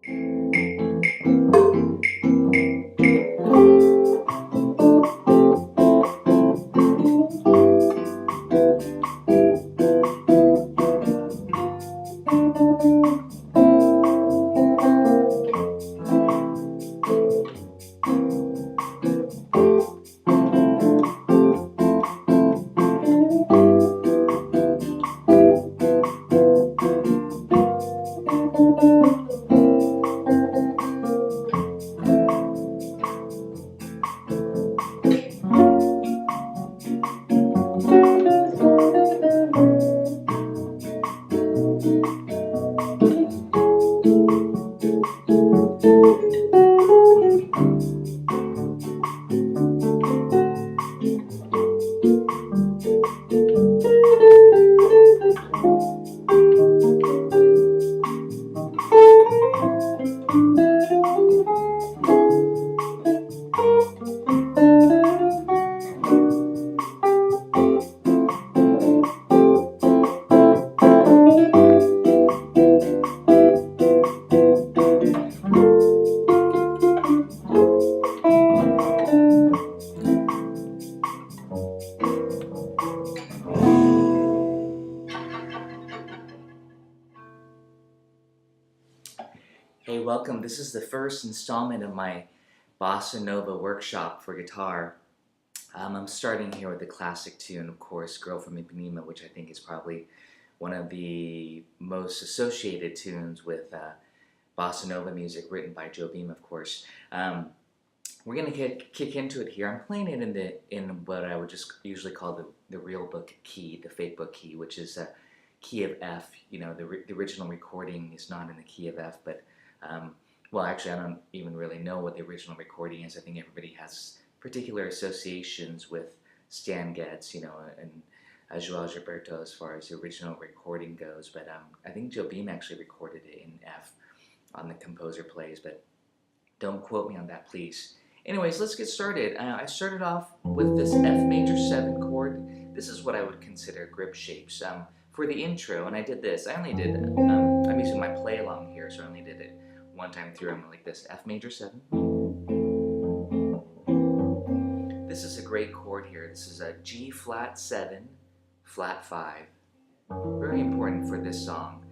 Hey, welcome. This is the first installment of my Bossa Nova workshop for guitar. I'm starting here with the classic tune, of course, Girl from Ipanema, which I think is probably one of the most associated tunes with Bossa Nova music, written by Joe Beam, of course. We're going to kick into it here. I'm playing it in what I would just usually call the real book key, the fake book key, which is a key of F. You know, the original recording is not in the key of F, but well, actually, I don't even really know what the original recording is. I think everybody has particular associations with Stan Getz, you know, and Joao Gilberto as far as the original recording goes. But I think Joe Beam actually recorded it in F on the Composer Plays, but don't quote me on that, please. Anyways, let's get started. I started off with this F major 7 chord. This is what I would consider grip shapes. For the intro, and I did this, I'm using my play along here, so I only did it one time through. I'm like this, F major 7. This is a great chord here. This is a G flat 7, flat 5. Very important for this song.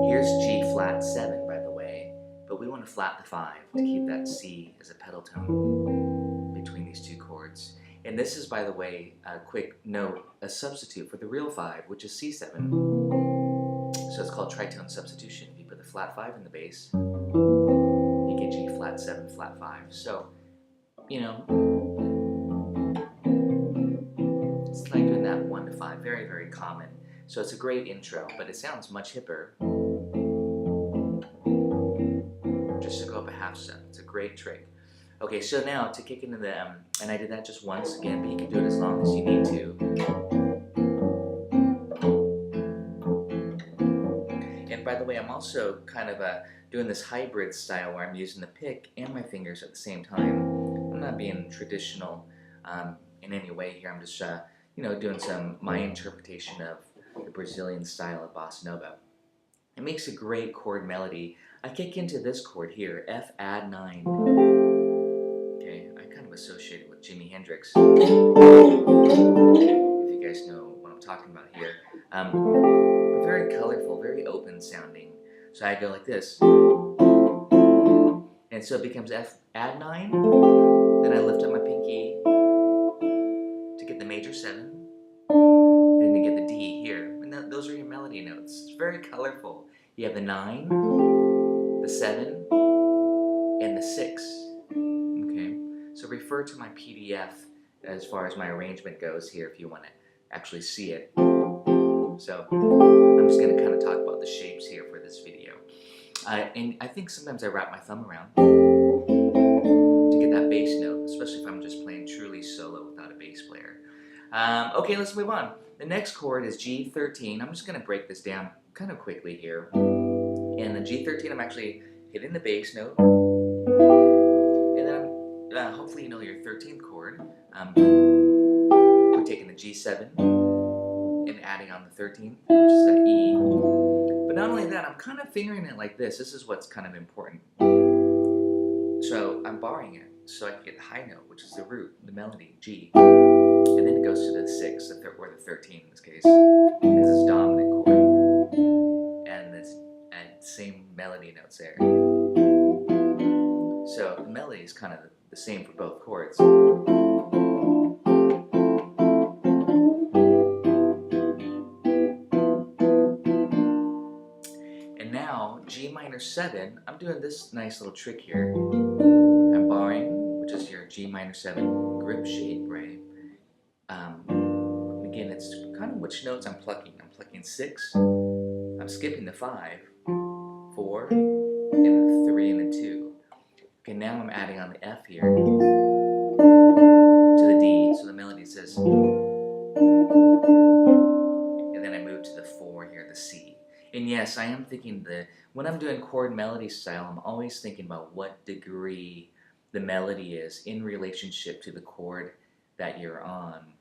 Here's G flat 7, by the way, but we want to flat the 5 to keep that C as a pedal tone between these two chords. And this is, by the way, a quick note, a substitute for the real 5, which is C7. So it's called tritone substitution. If you put the flat 5 in the bass, you get G flat 7, flat 5. So, you know, it's like doing that 1 to 5, very, very common. So it's a great intro, but it sounds much hipper just to go up a half step. It's a great trick. Okay, so now to kick into the, and I did that just once again, but you can do it as long as you need to. And by the way, I'm also kind of doing this hybrid style where I'm using the pick and my fingers at the same time. I'm not being traditional in any way here. I'm just, you know, doing my interpretation of the Brazilian style of Bossa Nova. It makes a great chord melody. I kick into this chord here, F add 9. Associated with Jimi Hendrix, if you guys know what I'm talking about here. Very colorful, very open sounding. So I go like this, and so it becomes F add 9. Then I lift up my pinky to get the major 7, and to get the D here. And those are your melody notes. It's very colorful. You have the 9, the 7, and the 6. So refer to my PDF as far as my arrangement goes here if you want to actually see it. So I'm just going to kind of talk about the shapes here for this video. And I think sometimes I wrap my thumb around to get that bass note, especially if I'm just playing truly solo without a bass player. Okay, let's move on. The next chord is G13. I'm just going to break this down kind of quickly here. In the G13, I'm actually hitting the bass note. Hopefully you know your 13th chord. We're taking the G7 and adding on the 13th, which is that E. But not only that, I'm kind of fingering it like this. This is what's kind of important. So I'm barring it so I can get the high note, which is the root, the melody, G. And then it goes to the 6, or the 13 in this case, because it's dominant chord. And it's same melody notes there. So the melody is kind of the same for both chords. And now, G minor 7, I'm doing this nice little trick here. I'm barring, which is your G minor 7 grip shape, right? Again, it's kind of which notes I'm plucking. I'm plucking 6, I'm skipping the 5, 4, and the 3 and the 2. Okay, now I'm adding on the F here to the D, so the melody says, and then I move to the 4 here, the C. And yes, I am thinking when I'm doing chord melody style, I'm always thinking about what degree the melody is in relationship to the chord that you're on.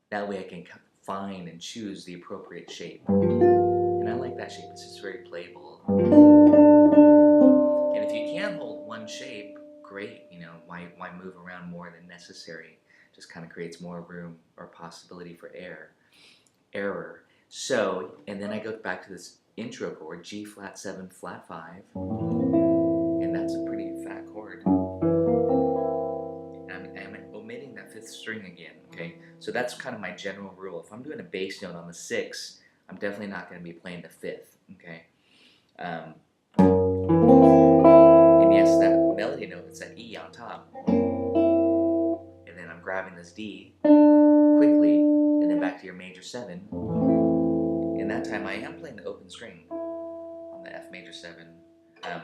That way I can find and choose the appropriate shape. And I like that shape, it's just very playable. And if you can't hold one shape, great, you know, why move around more than necessary? Just kind of creates more room or possibility for error. So, and then I go back to this intro chord, G flat 7 flat 5, and that's a pretty fat chord. And I'm omitting that 5th string again, okay? So that's kind of my general rule. If I'm doing a bass note on the 6, I'm definitely not going to be playing the 5th, okay? And yes, that melody note, it's that E on top. And then I'm grabbing this D quickly, and then back to your major 7. And that time I am playing the open string on the F major 7. I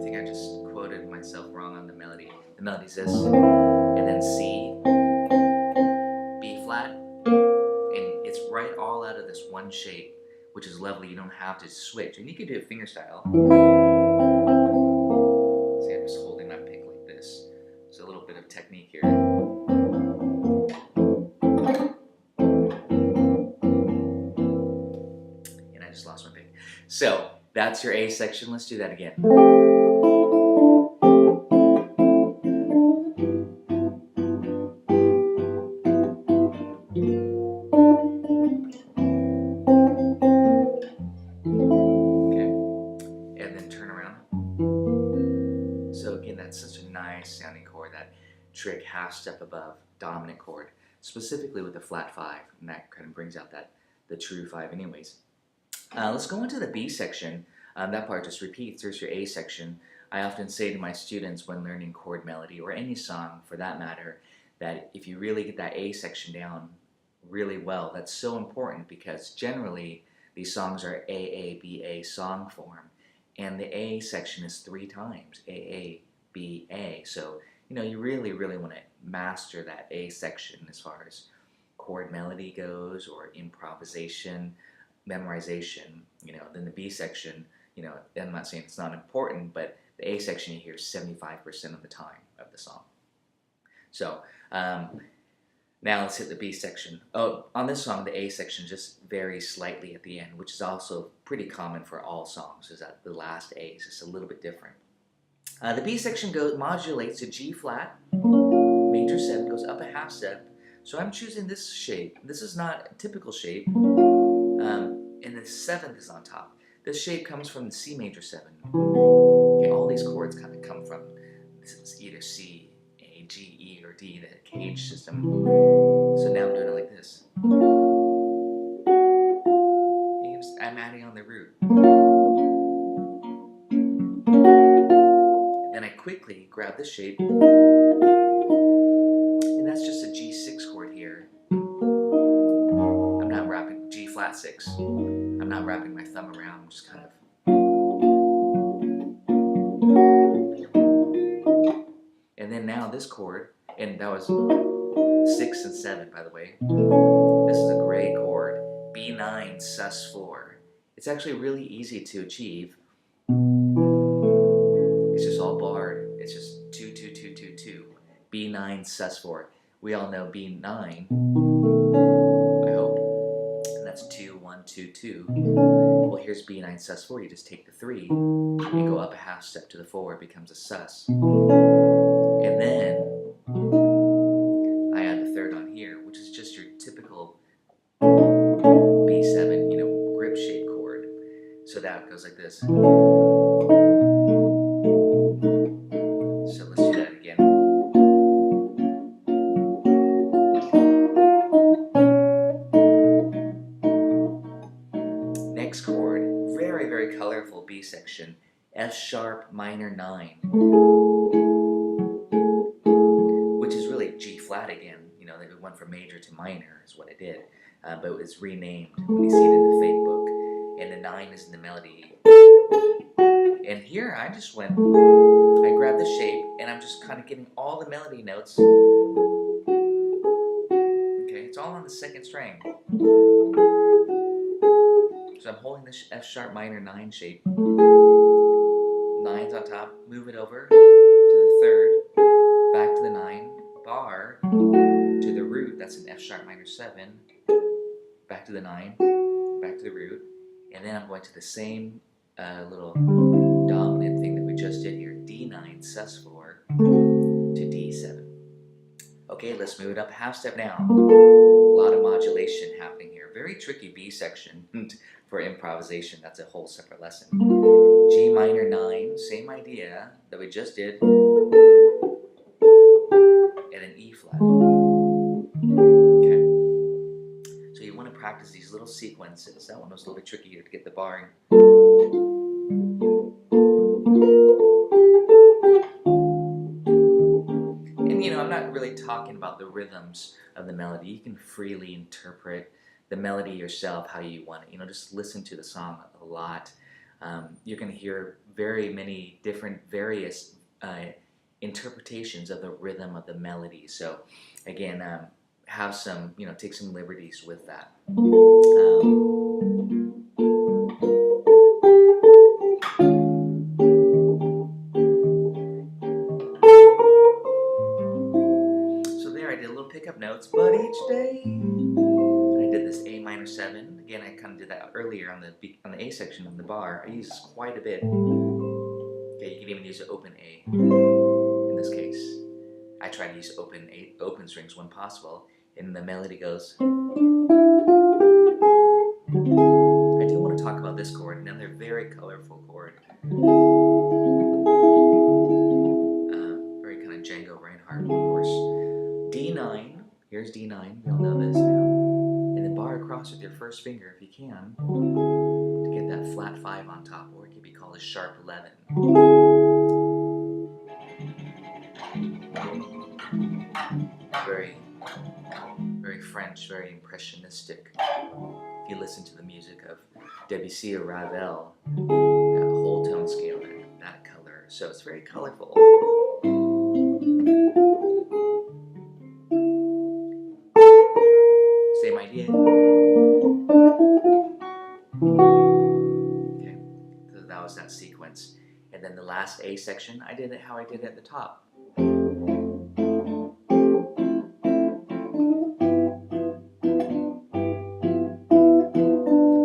think I just quoted myself wrong on the melody. The melody's this, and then C, B flat, and it's right all out of this one shape, which is lovely. You don't have to switch, and you can do it finger style. See, I'm just holding my pick like this. There's a little bit of technique here. And I just lost my pick. So that's your A section. Let's do that again. That's such a nice sounding chord, that trick half step above dominant chord, specifically with the flat 5, and that kind of brings out the true 5 anyways. Let's go into the B section. That part just repeats. There's your A section. I often say to my students when learning chord melody, or any song for that matter, that if you really get that A section down really well, that's so important, because generally these songs are A-A-B-A song form, and the A section is 3 times, A-A, B-A. So, you know, you really, really want to master that A section as far as chord melody goes, or improvisation, memorization, you know. Then the B section, you know, I'm not saying it's not important, but the A section you hear 75% of the time of the song. So, now let's hit the B section. Oh, on this song, the A section just varies slightly at the end, which is also pretty common for all songs, is that the last A is just a little bit different. The B section modulates to G flat, major 7, goes up a half step. So I'm choosing this shape. This is not a typical shape, and the 7th is on top. This shape comes from the C major 7. Okay, all these chords kind of come from either C, A, G, E, or D, the cage system. So now I'm doing it like this. I'm adding on the root. Then I quickly grab this shape, and that's just a G6 chord here. I'm not wrapping G flat 6. I'm not wrapping my thumb around, I'm just kind of. And then now this chord, and that was 6 and 7, by the way. This is a great chord, B9 sus4. It's actually really easy to achieve. It's just all barred. It's just 2, 2, 2, 2, 2. B9 sus4. We all know B9. I hope 1, 2, 2. Well, here's B9 sus4. You just take the 3, you go up a half step to the 4, it becomes a sus. And then I add the third on here, which is just your typical B7, grip shape chord. So that goes like this. So let's do that again. Next chord, very, very colorful B section, F sharp minor 9, which is really G flat again. They went from major to minor is what I did, but it's renamed when you see it in the fake book, and the 9 is in the melody. And here I just I grabbed the shape, and I'm just kind of getting all the melody notes. Okay, it's all on the second string. So I'm holding the F sharp minor 9 shape. 9's on top, move it over to the third, back to the 9, bar, to the root, that's an F sharp minor 7, back to the 9, back to the root, and then I'm going to the same little dominant thing that we just did here, D9 sus4 to D7. Okay, let's move it up a half step now. A lot of modulation happening here. Very tricky B section for improvisation. That's a whole separate lesson. G minor 9, same idea that we just did, and an E flat. Okay. So you want to practice these little sequences. That one was a little bit trickier to get the barring. And I'm not really talking about the rhythms of the melody. You can freely interpret the melody yourself how you want it. Just listen to the song a lot. You're going to hear very many different various interpretations of the rhythm of the melody. So again, have some, take some liberties with that. So there I did a little pickup notes, but each day I did this A minor 7. Again, I kind of did that earlier on the A section of the bar. I use this quite a bit. Okay, you can even use an open A in this case. I try to use open strings when possible, and the melody goes. I do want to talk about this chord, another very colorful chord. Very kind of Django Reinhardt, of course. D9, here's D9, we all know this now. And then bar across with your first finger if you can, to get that flat 5 on top, or it could be called a sharp 11. Very, very French, very impressionistic. If you listen to the music of Debussy or Ravel, that whole tone scale, that color, so it's very colorful. Same idea. Okay, so that was that sequence. And then the last A section, I did it how I did it at the top.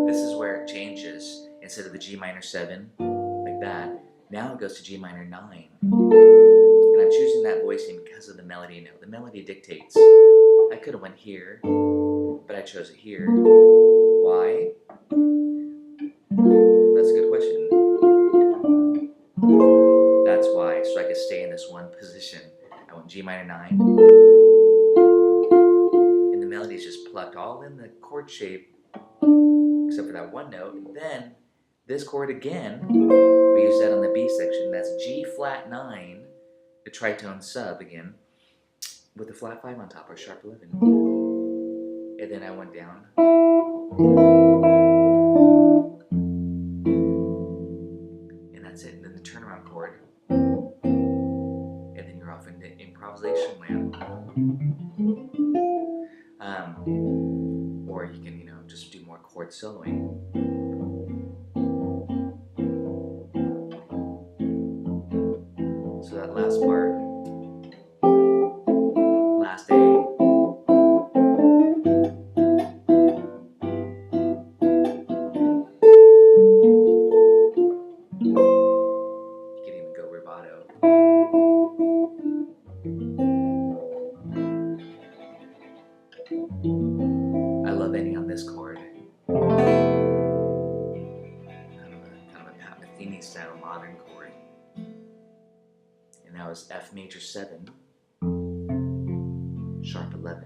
This is where it changes. Instead of the G minor 7, like that, now it goes to G minor 9. And I'm choosing that voicing because of the melody note. The melody dictates. I could have went here, but I chose it here. Why? That's a good question. That's why, so I could stay in this one position. I went G minor 9. And the melody is just plucked all in the chord shape, except for that one note. And then, this chord again, we use that on the B section. That's G flat 9, the tritone sub again, with the flat 5 on top, or sharp 11. And then I went down. And that's it. And then the turnaround chord. And then you're off into improvisation land. Or you can, just do more chord soloing. So that last part, last A. is F major 7, sharp 11,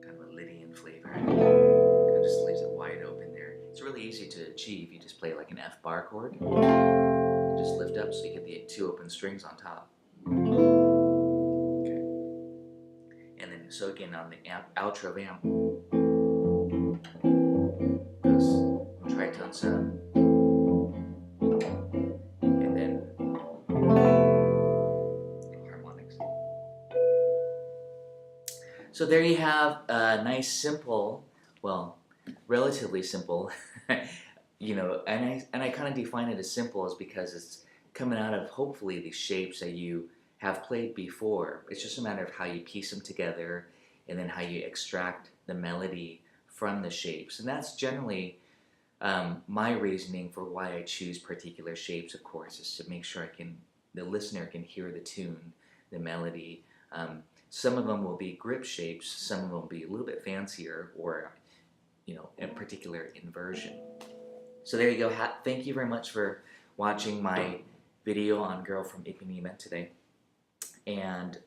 kind of a Lydian flavor. Kind of just leaves it wide open there. It's really easy to achieve. You just play like an F bar chord, and just lift up so you get the 2 open strings on top. Okay. And then, so again, on the outro vamp, goes tritone sub, and then harmonics. So there you have a nice, simple, well, relatively simple, you know, and I kind of define it as simple is because it's coming out of hopefully these shapes that you have played before. It's just a matter of how you piece them together and then how you extract the melody from the shapes. And that's generally my reasoning for why I choose particular shapes, of course, is to make sure the listener can hear the tune, the melody. Some of them will be grip shapes, some of them will be a little bit fancier, or, you know, a particular inversion. So there you go. Thank you very much for watching my video on Girl from Ipanema today. And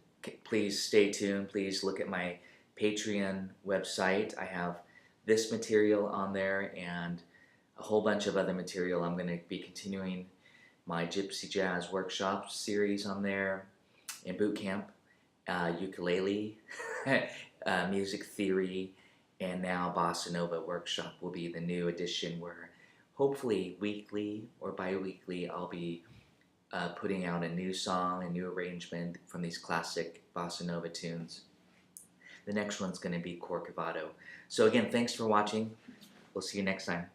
please stay tuned. Please look at my Patreon website. I have this material on there and a whole bunch of other material. I'm going to be continuing my Gypsy Jazz Workshop series on there, in boot camp, ukulele, music theory, and now Bossa Nova Workshop will be the new edition where hopefully weekly or bi-weekly I'll be putting out a new song, a new arrangement from these classic Bossa Nova tunes. The next one's going to be Corcovado. So again, thanks for watching. We'll see you next time.